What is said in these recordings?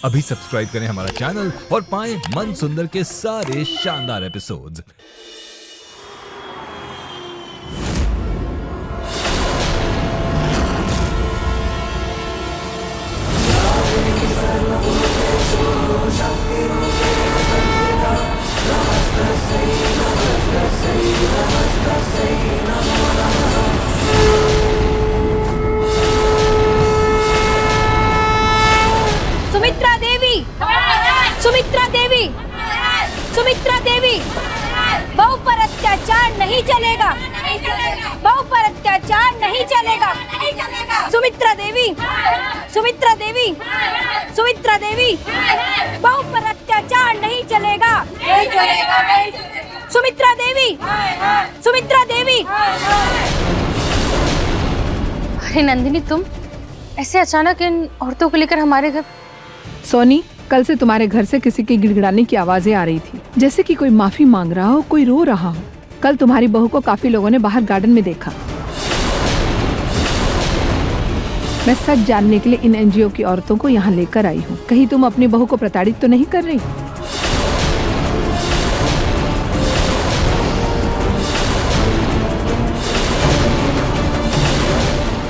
अभी सब्सक्राइब करें हमारा चैनल और पाएं मन सुंदर के सारे शानदार एपिसोड्स। सुमित्रा देवी, सुमित्रा देवी, सुमित्रा देवी, बहू पर अत्याचार नहीं चलेगा, बहू पर अत्याचार नहीं चलेगा। सुमित्रा देवी, सुमित्रा देवी, सुमित्रा देवी, बहू पर अत्याचार नहीं चलेगा, नहीं चलेगा, नहीं चलेगा। सुमित्रा देवी, सुमित्रा देवी। अरे नंदिनी, तुम ऐसे अचानक इन औरतों को लेकर हमारे घर? सोनी, कल से तुम्हारे घर से किसी की गिड़गिड़ाने की आवाजें आ रही थी, जैसे कि कोई माफी मांग रहा हो, कोई रो रहा हो। कल तुम्हारी बहू को काफी लोगों ने बाहर गार्डन में देखा। मैं सच जानने के लिए इन एनजीओ की औरतों को यहाँ लेकर आई हूँ। कहीं तुम अपनी बहू को प्रताड़ित तो नहीं कर रही?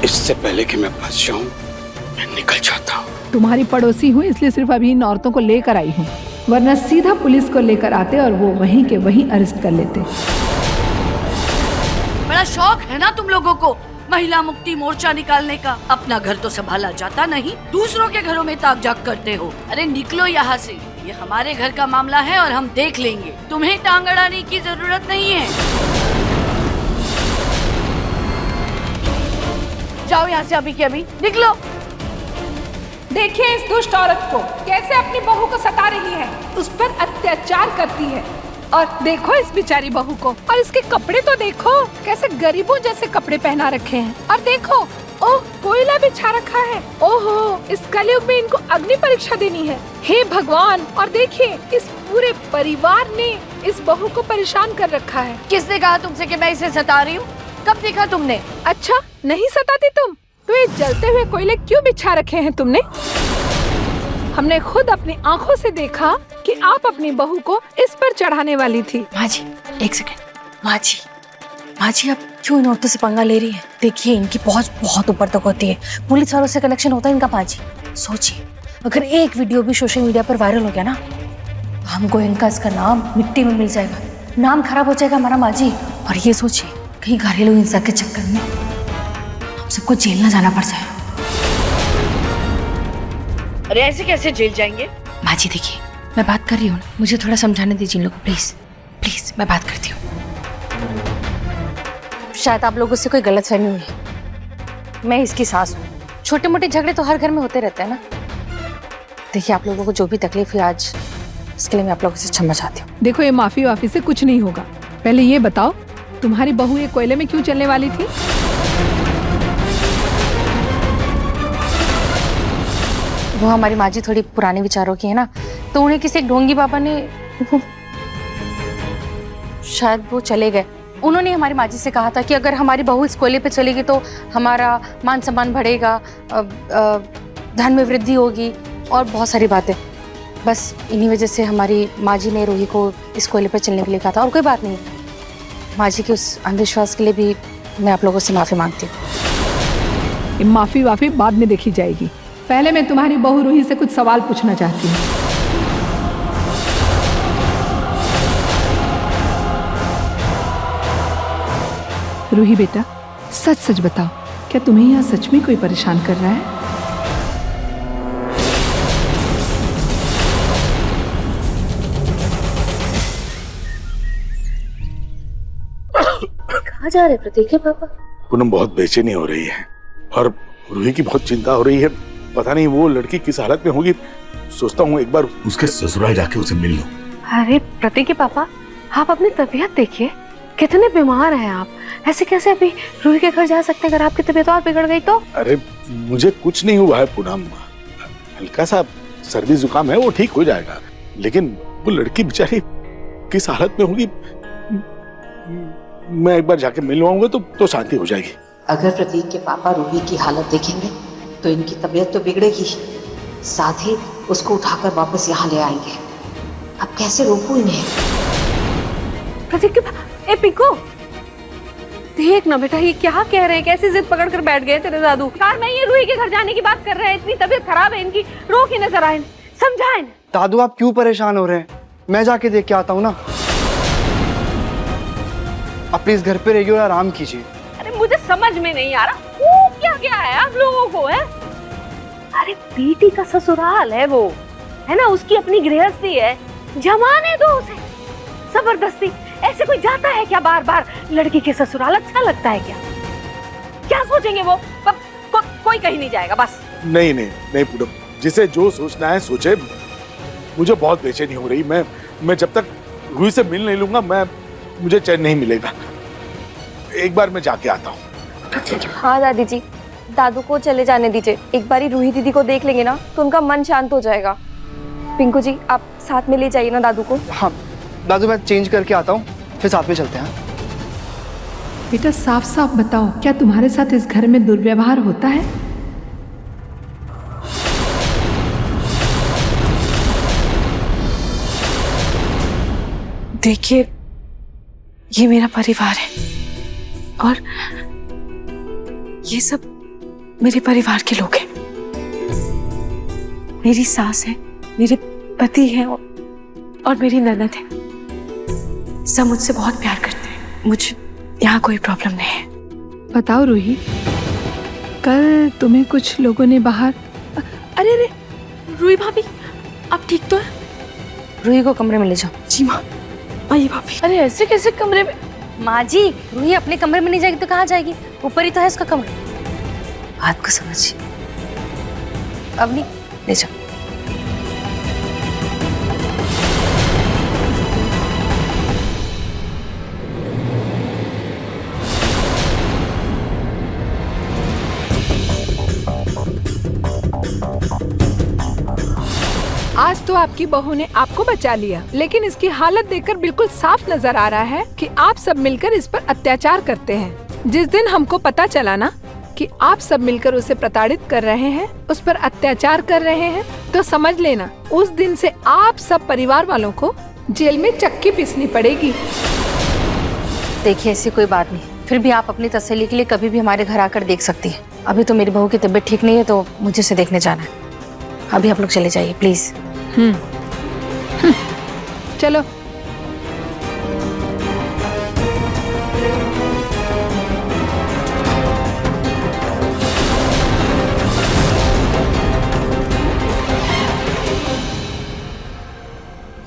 इससे पहले कि मैं फंस जाऊं, मैं निकल जाता हूँ। तुम्हारी पड़ोसी हूँ, इसलिए सिर्फ अभी इन औरतों को लेकर आई हूँ, वरना सीधा पुलिस को लेकर आते और वो वहीं के वहीं अरेस्ट कर लेते। बड़ा शौक है ना तुम लोगों को महिला मुक्ति मोर्चा निकालने का। अपना घर तो संभाला जाता नहीं, दूसरों के घरों में ताक झाक करते हो। अरे निकलो यहाँ से, ये हमारे घर का मामला है और हम देख लेंगे। तुम्हें टांग अड़ाने की जरूरत नहीं है। जाओ यहाँ से अभी के अभी, निकलो। देखिए इस दुष्ट औरत को कैसे अपनी बहू को सता रही है, उस पर अत्याचार करती है। और देखो इस बेचारी बहू को, और इसके कपड़े तो देखो, कैसे गरीबों जैसे कपड़े पहना रखे हैं। और देखो, ओह, कोयला बिछा रखा है। ओहो, इस कलयुग में इनको अग्नि परीक्षा देनी है। हे भगवान! और देखिए इस पूरे परिवार ने इस बहू को परेशान कर रखा है। किसने कहा तुमसे कि मैं इसे सता रही हूँ? कब देखा तुमने? अच्छा, नहीं सताती तुम? तो ये जलते हुए कोयले क्यों बिछा रखे हैं तुमने? हमने खुद अपनी आंखों से देखा कि आप अपनी बहू को इस पर चढ़ाने वाली थी। माँ जी, एक सेकंड। माँ जी, आप क्यों इन औरतों से पंगा ले रही हैं? देखिए इनकी पहुंच बहुत ऊपर तक होती है, पुलिस वालों से कनेक्शन होता है इनका। माँ जी सोचिए, अगर एक वीडियो भी सोशल मीडिया पर वायरल हो गया ना, हमको इनका इसका नाम मिट्टी में मिल जाएगा, नाम खराब हो जाएगा हमारा। माँ जी, और ये सोचिए कहीं घरेलू हिंसा के चक्कर में हम सबको जेल ना जाना पड़ जाए। अरे ऐसे कैसे जेल जाएंगे? माँ जी देखिए, मैं बात कर रही हूँ, मुझे थोड़ा समझाने दीजिए इन लोगों को, प्लीज प्लीज। मैं बात करती हूँ। शायद आप लोगों से कोई गलतफहमी हुई है। मैं इसकी सास हूँ। छोटे मोटे झगड़े तो हर घर में होते रहते हैं ना। देखिए आप लोगों को जो भी तकलीफ हुई आज, इसके लिए मैं आप लोगों से क्षमा चाहती हूँ। देखो ये माफी वाफी से कुछ नहीं होगा। पहले ये बताओ, तुम्हारी बहू ये कोयले में क्यों चलने वाली थी? वो हमारी माँ जी थोड़ी पुराने विचारों की है ना, तो उन्हें किसी ढोंगी बाबा ने शायद वो चले गए। उन्होंने हमारी माँ जी से कहा था कि अगर हमारी बहू इस कोयले पे चलेगी तो हमारा मान सम्मान बढ़ेगा, धन में वृद्धि होगी और बहुत सारी बातें। बस इन्हीं वजह से हमारी माँ जी ने रूही को इस कोयले पे चलने के लिए कहा था, और कोई बात नहीं। माँ जी के उस अंधविश्वास के लिए भी मैं आप लोगों से माफ़ी मांगती हूँ। ये माफी वाफी बाद में देखी जाएगी। पहले मैं तुम्हारी बहू रूही से कुछ सवाल पूछना चाहती हूँ। रूही बेटा, सच सच बताओ, क्या तुम्हें यहाँ सच में कोई परेशान कर रहा है? कहाँ जा रहे प्रतीक के पापा? पूनम बहुत बेचैनी हो रही है और रूही की बहुत चिंता हो रही है। पता नहीं वो लड़की किस हालत में होगी। सोचता हूँ एक बार उसके ससुराल जाके उसे मिल लूं। अरे प्रतीक के पापा, आप अपनी तबीयत देखिए, कितने बीमार हैं आप। ऐसे कैसे अभी रूही के घर जा सकते हैं? अगर आपकी तबीयत और बिगड़ गई तो? अरे मुझे कुछ नहीं हुआ है पूनम, हल्का सा सर्दी जुकाम है, वो ठीक हो जाएगा। लेकिन वो लड़की बेचारी किस हालत में होगी, मैं एक बार जाके मिल लूंगा तो शांति हो जाएगी। अगर प्रतीक के पापा रूही की हालत देखेंगे तो इनकी तबीयत तो बिगड़ेगी, साथ ही उसको उठाकर वापस यहाँ ले आएंगे। अब कैसे रोकूं इन्हें? प्रतीक के ए पिंकू, देख ना बेटा ये क्या कह रहे हैं, कैसी जिद पकड़ कर बैठ गए तेरे दादू। यार मैं ये रूही के घर जाने की बात कर रहे हैं, इतनी तबीयत खराब है इनकी, रोक ही नजर आए, समझाएं। दादू आप क्यों परेशान हो रहे हैं? मैं जाके देख के आता हूँ ना। आप प्लीज घर पे रहिए और आराम कीजिए। अरे मुझे समझ में नहीं आ रहा वो क्या क्या है आप लोगों को, है? अरे बेटी का ससुराल है वो, है ना, उसकी अपनी गृहस्थी है, जमाने दो उसे। जबरदस्ती ऐसे कोई जाता है क्या बार बार लड़की के ससुराल? अच्छा लगता है क्या? क्या सोचेंगे वो? कोई कहीं नहीं जाएगा बस। नहीं नहीं नहीं पूनम, जिसे जो सोचना है सोचे। मुझे बहुत बेचैनी हो रही, मैं जब तक रूही से मिल नहीं लूंगा मुझे चैन नहीं मिलेगा। एक बार मैं जाके आता हूँ। हाँ दादी जी, दादू को चले जाने दीजिए, एक बारी रूही दीदी को देख लेंगे ना तो उनका मन शांत हो जाएगा। पिंकू जी आप साथ में ले जाइए ना दादू को। हाँ दादू, मैं चेंज करके आता हूँ, फिर साथ में चलते हैं। बेटा साफ साफ बताओ, क्या तुम्हारे साथ इस घर में दुर्व्यवहार होता है? देखिए ये मेरा परिवार है और ये सब मेरे परिवार के लोग हैं। मेरी सास है, मेरे पति हैं और मेरी ननद है। सब मुझसे बहुत प्यार करते हैं, मुझे यहाँ कोई प्रॉब्लम नहीं है। बताओ रूही, कल तुम्हें कुछ लोगों ने बाहर अरे अरे रूही भाभी आप ठीक तो है? रूही को कमरे में ले जाओ। जी माँ। आइए भाभी। अरे ऐसे कैसे कमरे में? माँ जी रूही अपने कमरे में नहीं जाएगी तो कहाँ जाएगी? ऊपर ही तो है उसका कमरा। बात को समझिए। अब नहीं ले जाओ। आज तो आपकी बहू ने आपको बचा लिया, लेकिन इसकी हालत देखकर बिल्कुल साफ नजर आ रहा है कि आप सब मिलकर इस पर अत्याचार करते हैं। जिस दिन हमको पता चला ना कि आप सब मिलकर उसे प्रताड़ित कर रहे हैं, उस पर अत्याचार कर रहे हैं, तो समझ लेना उस दिन से आप सब परिवार वालों को जेल में चक्की पीसनी पड़ेगी। देखिए ऐसी कोई बात नहीं, फिर भी आप अपनी तसल्ली के लिए कभी भी हमारे घर आकर देख सकती हैं। अभी तो मेरी बहू की तबीयत ठीक नहीं है तो मुझे उसे देखने जाना है। अभी आप लोग चले जाइए प्लीज। चलो।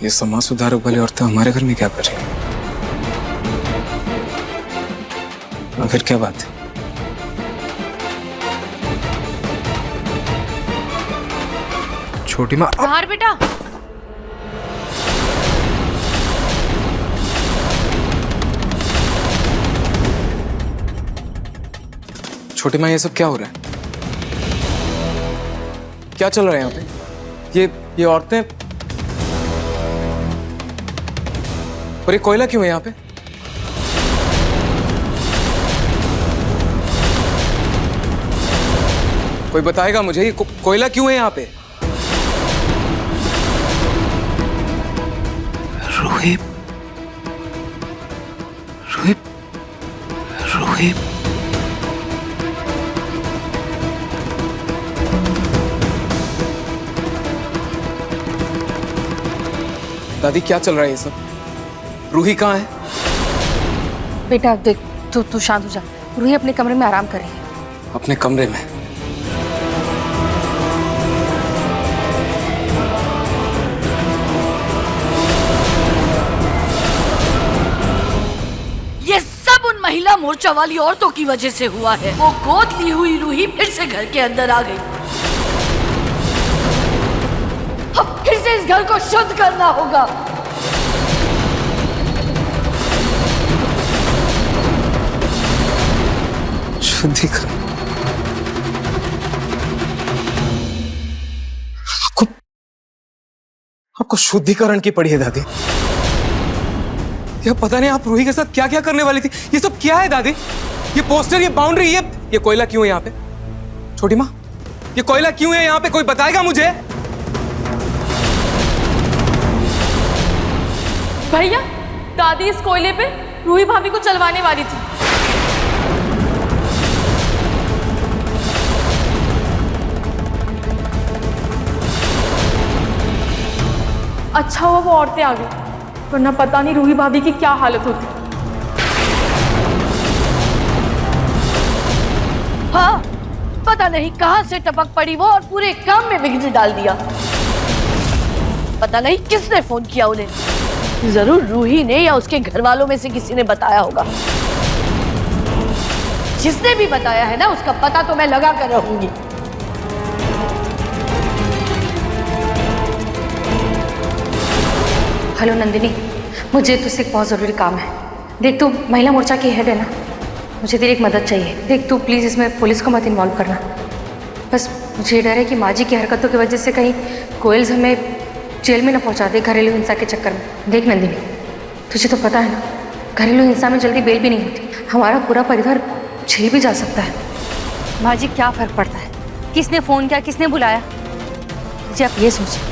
ये समाज सुधारक वाली औरतें हमारे घर में क्या कर रही हैं? आखिर क्या बात है? छोटी माँ। बाहर बेटा। छोटी माँ ये सब क्या हो रहा है? क्या चल रहा है यहाँ पे? ये औरतें और ये कोयला क्यों है यहाँ पे? कोई बताएगा मुझे ये कोयला क्यों है यहाँ पे? रोहित, रोहित, रोहित। दादी क्या चल रहा है ये सब? रूही कहाँ है? बेटा देख तू शांत हो जा। रूही अपने कमरे में आराम कर रही है। अपने कमरे में? ये सब उन महिला मोर्चा वाली औरतों की वजह से हुआ है। वो गोद ली हुई रूही फिर से घर के अंदर आ गई। अब फिर से इस घर को शुद्ध करना होगा। शुद्धिकरण? आपको शुद्धिकरण की पड़ी है दादी? यह पता नहीं आप रूही के साथ क्या क्या करने वाली थी। ये सब क्या है दादी? ये पोस्टर, ये बाउंड्री, ये कोयला क्यों है यहाँ पे? छोटी माँ ये कोयला क्यों है यहाँ पे? कोई बताएगा मुझे? भैया, दादी इस कोयले पे रूही भाभी को चलवाने वाली थी। अच्छा हुआ वो औरतें आ गई, वरना पता नहीं रूही भाभी की क्या हालत होती। हाँ, पता नहीं कहां से टपक पड़ी वो और पूरे काम में बिगड़ी डाल दिया। पता नहीं किसने फोन किया उन्हें, जरूर रूही ने या उसके घर वालों में से किसी ने बताया होगा। जिसने भी बताया है ना, उसका पता तो मैं लगा कर रहूंगी। हेलो नंदिनी, मुझे तुझसे एक बहुत ज़रूरी काम है। देख, तू महिला मोर्चा की हेड है ना, मुझे तेरी एक मदद चाहिए। देख, तू प्लीज़ इसमें पुलिस को मत इन्वॉल्व करना। बस मुझे ये डर है कि माँ जी की हरकतों की वजह से कहीं कोयल्स हमें जेल में न पहुँचा दे घरेलू हिंसा के चक्कर में। देख नंदिनी, तुझे तो पता है ना, घरेलू हिंसा में जल्दी बेल भी नहीं होती। हमारा पूरा परिवार जेल भी जा सकता है। माँ जी, क्या फ़र्क पड़ता है किसने फ़ोन किया, किसने बुलाया? जी आप ये सोचिए,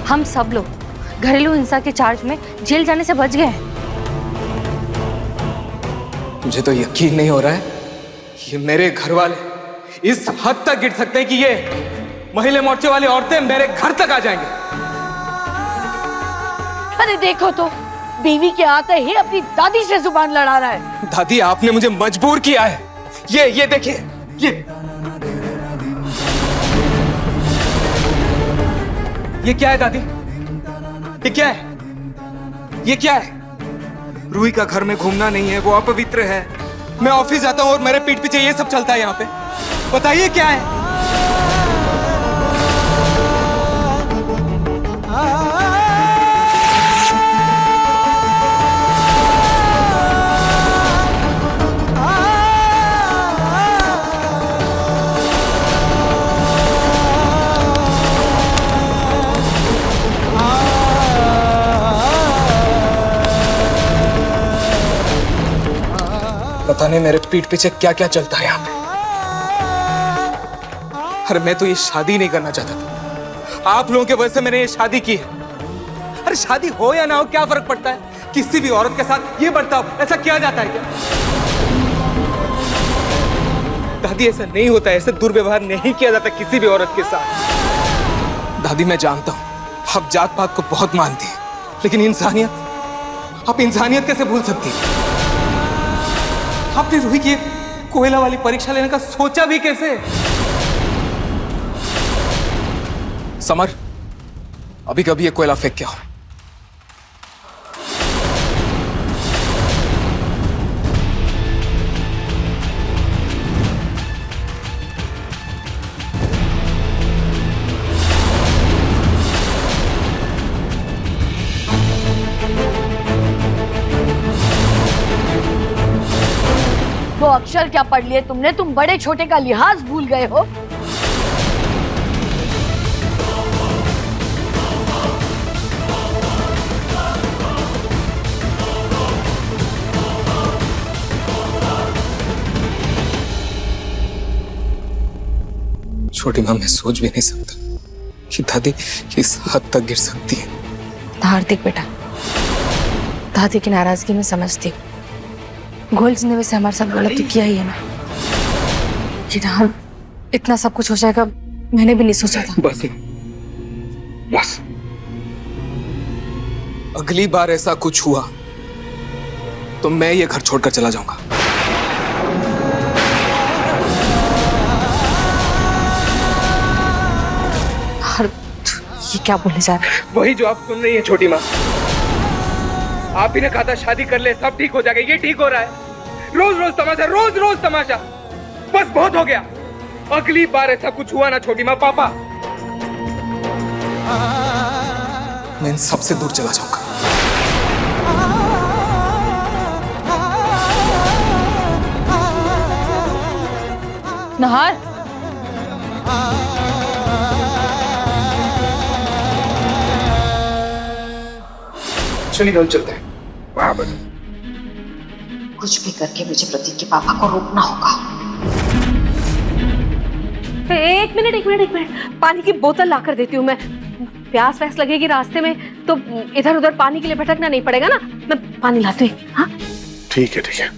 हम सब लोग घरेलू हिंसा के चार्ज में जेल जाने से बच गए हैं। मुझे तो यकीन नहीं हो रहा है कि मेरे घर वाले इस हद तक गिर सकते हैं कि ये महिला मोर्चे वाली औरतें मेरे घर तक आ जाएंगे। अरे देखो तो, बीवी के आते ही अपनी दादी से जुबान लड़ा रहा है। दादी, आपने मुझे मजबूर किया है। ये देखिए, ये क्या है दादी? ये क्या है? ये क्या है? रूही का घर में घूमना नहीं है, वो अपवित्र है। मैं ऑफिस जाता हूँ और मेरे पीठ पीछे ये सब चलता है यहाँ पे। बताइए क्या है? पता नहीं मेरे पीठ पीछे क्या क्या चलता है यहाँ पे। अरे मैं तो ये शादी नहीं करना चाहता था, आप लोगों की वजह से मैंने ये शादी की है। अरे शादी हो या ना हो क्या फर्क पड़ता है? किसी भी औरत के साथ ये बर्ताव ऐसा किया जाता है क्या? दादी, ऐसा नहीं होता है, ऐसे दुर्व्यवहार नहीं किया जाता किसी भी औरत के साथ। दादी, मैं जानता हूं आप जात पात को बहुत मानती हैं, लेकिन इंसानियत, आप इंसानियत कैसे भूल सकती हैं? आपने रूही की कोयला वाली परीक्षा लेने का सोचा भी कैसे? समर, अभी कभी ये कोयला फेंक के आओ। वो अक्षर क्या पढ़ लिए तुमने? तुम बड़े छोटे का लिहाज भूल गए हो। छोटी माँ, मैं सोच भी नहीं सकता कि दादी किस हद तक गिर सकती है। हार्दिक बेटा, दादी की नाराजगी में समझती हूँ। गोल्ड ने वैसे हमारे साथ गलत तो किया ही है ना। जी ना, इतना सब कुछ हो जाएगा मैंने भी नहीं सोचा था। बस अगली बार ऐसा कुछ हुआ तो मैं ये घर छोड़कर चला जाऊंगा। ये क्या बोलने जा रहे हैं? वही जो आप सुन रही हैं छोटी माँ। आप ही ने कहा था शादी कर ले सब ठीक हो जाएगा, ये ठीक हो रहा है। रोज रोज तमाशा, रोज रोज तमाशा। बस बहुत हो गया। अगली बार ऐसा कुछ हुआ ना छोटी माँ, पापा, मैं इन सबसे दूर चला जाऊंगा। नहार, चलिए चलते हैं। कुछ भी करके मुझे प्रतीक के पापा को रोकना होगा। एक मिनट, पानी की बोतल ला कर देती हूँ मैं। प्यास व्यास लगेगी रास्ते में तो इधर उधर पानी के लिए भटकना नहीं पड़ेगा ना। मैं पानी लाती हूँ। हाँ ठीक है ठीक है।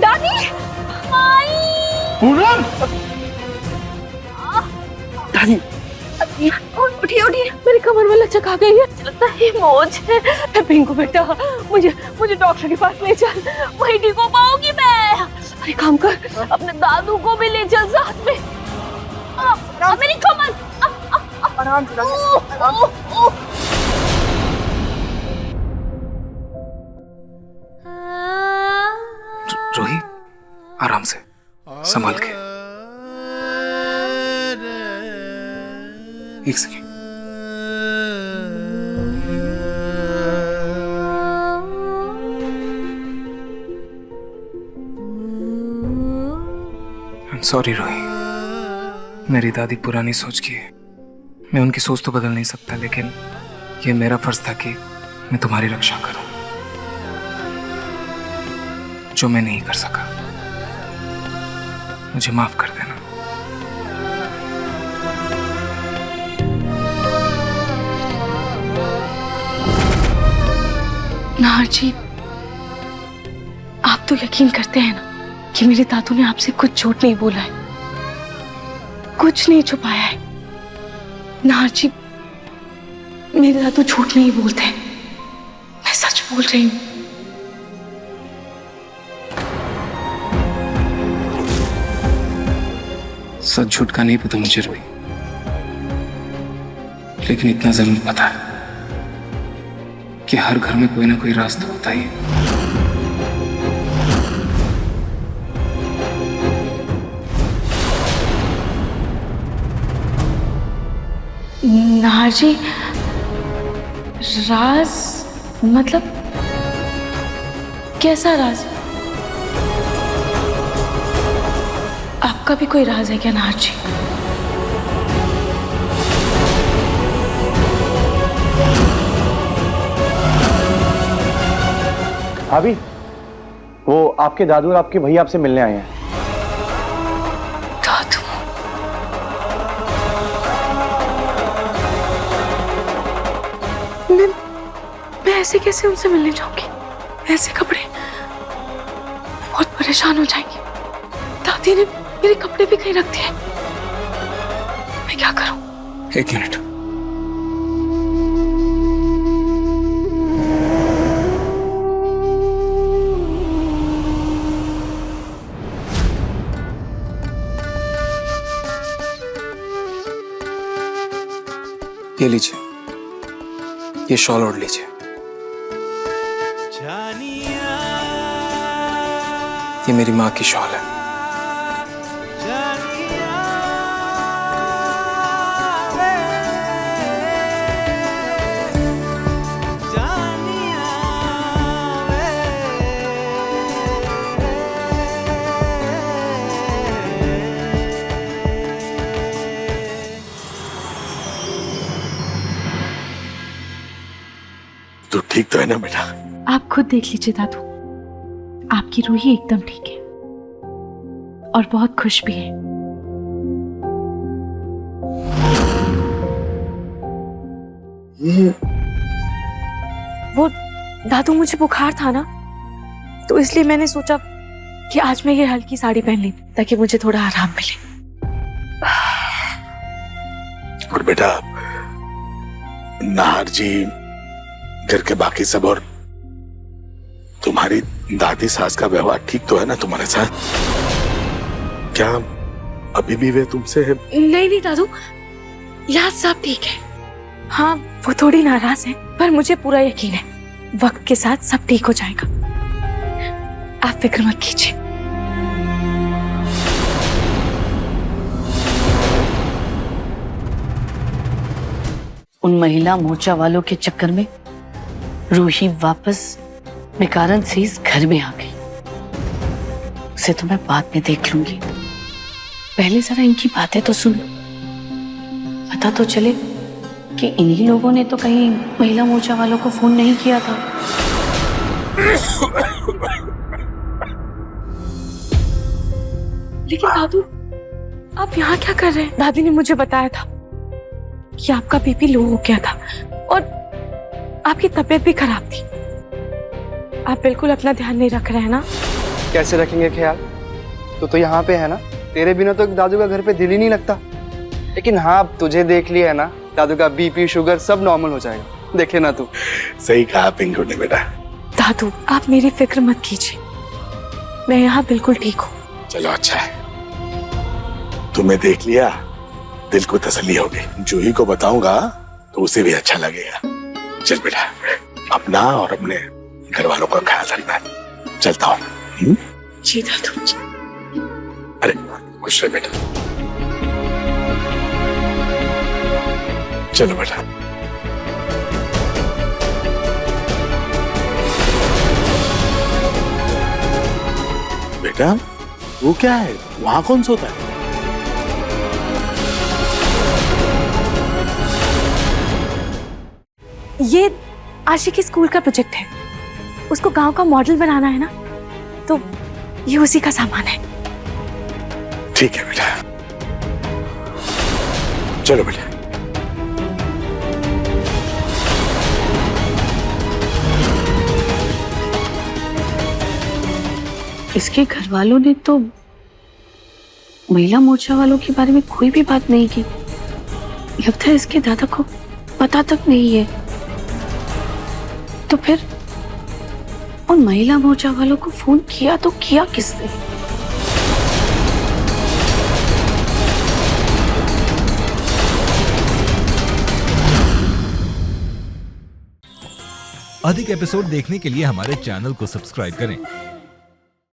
दादी, पूनम! दादी उठिए उठिए, मेरी कमर में लचक आ गई है, लगता है मोच है। पिंकू बेटा, मुझे मुझे डॉक्टर के पास ले चल, वही ठीक हो पाऊंगी मैं। अरे काम कर, अपने दादू को भी ले चल साथ में। मेरी कमर। आराम से रूही, आराम से, संभल के। एक second. I am sorry Ruhi, मेरी दादी पुरानी सोच की है। मैं उनकी सोच तो बदल नहीं सकता, लेकिन ये मेरा फर्ज था कि मैं तुम्हारी रक्षा करूं, जो मैं नहीं कर सका। मुझे माफ कर देना। नाहर जी, आप तो यकीन करते हैं ना कि मेरे दादू ने आपसे कुछ झूठ नहीं बोला है, कुछ नहीं छुपाया है। नाहर जी, मेरे दादू झूठ नहीं बोलते, मैं सच बोल रही हूँ। सच झूठ का नहीं पता मुझे रूही, लेकिन इतना जरूर पता है कि हर घर में कोई ना कोई राज तो होता ही है। नाहर जी, राज मतलब कैसा राज? आपका भी कोई राज है क्या नाहर जी? भाभी, वो आपके दादू और आपके भैया आपसे मिलने आए हैं। दादू? मैं ऐसे कैसे उनसे मिलने जाऊंगी? ऐसे कपड़े, बहुत परेशान हो जाएंगी। दादी ने मेरे कपड़े भी कहीं रख दिए, मैं क्या करूं? एक मिनट। ये लीजिए, ये शॉल ओढ़ लीजिए। ये मेरी माँ की शॉल है। तू ठीक तो है ना बेटा? आप खुद देख लीजिए दादू, आपकी रूही एकदम ठीक है और बहुत खुश भी है। वो दादू, मुझे बुखार था ना, तो इसलिए मैंने सोचा कि आज मैं ये हल्की साड़ी पहन ली ताकि मुझे थोड़ा आराम मिले। और बेटा, नाहर जी, घर के बाकी सब और तुम्हारी दादी सास का व्यवहार ठीक तो है ना तुम्हारे साथ? क्या अभी भी वे तुमसे है? नहीं नहीं दादू, यहाँ सब ठीक है। हाँ, वो थोड़ी नाराज है, पर मुझे पूरा यकीन है वक्त के साथ सब ठीक हो जाएगा। आप फिक्र मत कीजिए। उन महिला मोर्चा वालों के चक्कर में रूही वापस बेकारन से इस घर में आ गई। उसे तो मैं बाद में देख लूंगी, पहले जरा इनकी बातें तो सुन, पता तो चले कि इन्हीं लोगों ने तो कहीं महिला मोर्चा वालों को फोन नहीं किया था। लेकिन दादू, आप यहाँ क्या कर रहे हैं? दादी ने मुझे बताया था कि आपका बीपी लो हो गया था और आपकी तबीयत भी खराब थी। आप बिल्कुल अपना ध्यान नहीं रख रहे हैं ना? कैसे रखेंगे ख्याल? तो यहाँ पे है ना, तेरे बिना तो दादू का घर पे दिल ही नहीं लगता। लेकिन हाँ, अब तुझे देख लिया है ना, दादू का बीपी शुगर सब नॉर्मल हो जाएगा, देख लेना तू। सही कहा पिंकू ने बेटा। दादू, आप मेरी फिक्र मत कीजिए, मैं यहाँ बिल्कुल ठीक हूँ। चलो अच्छा है, तुम्हें देख लिया, दिल को तसल्ली हो गई। जूही को बताऊंगा तो उसे भी अच्छा लगेगा। चल बेटा, अपना और अपने घर वालों का ख्याल रखना। चलता हूँ। जी दादू। अरे खुश रहे बेटा। चलो बेटा। बेटा वो क्या है, वहां कौन सोता है? ये आशिकी स्कूल का प्रोजेक्ट है, उसको गांव का मॉडल बनाना है ना, तो ये उसी का सामान है। ठीक है बेटा, चलो बेटा। इसके घर वालों ने तो महिला मोर्चा वालों के बारे में कोई भी बात नहीं की। लगता है इसके दादा को पता तक नहीं है। तो फिर उन महिला मोर्चा वालों को फोन किया तो किया किसने? अधिक एपिसोड देखने के लिए हमारे चैनल को सब्सक्राइब करें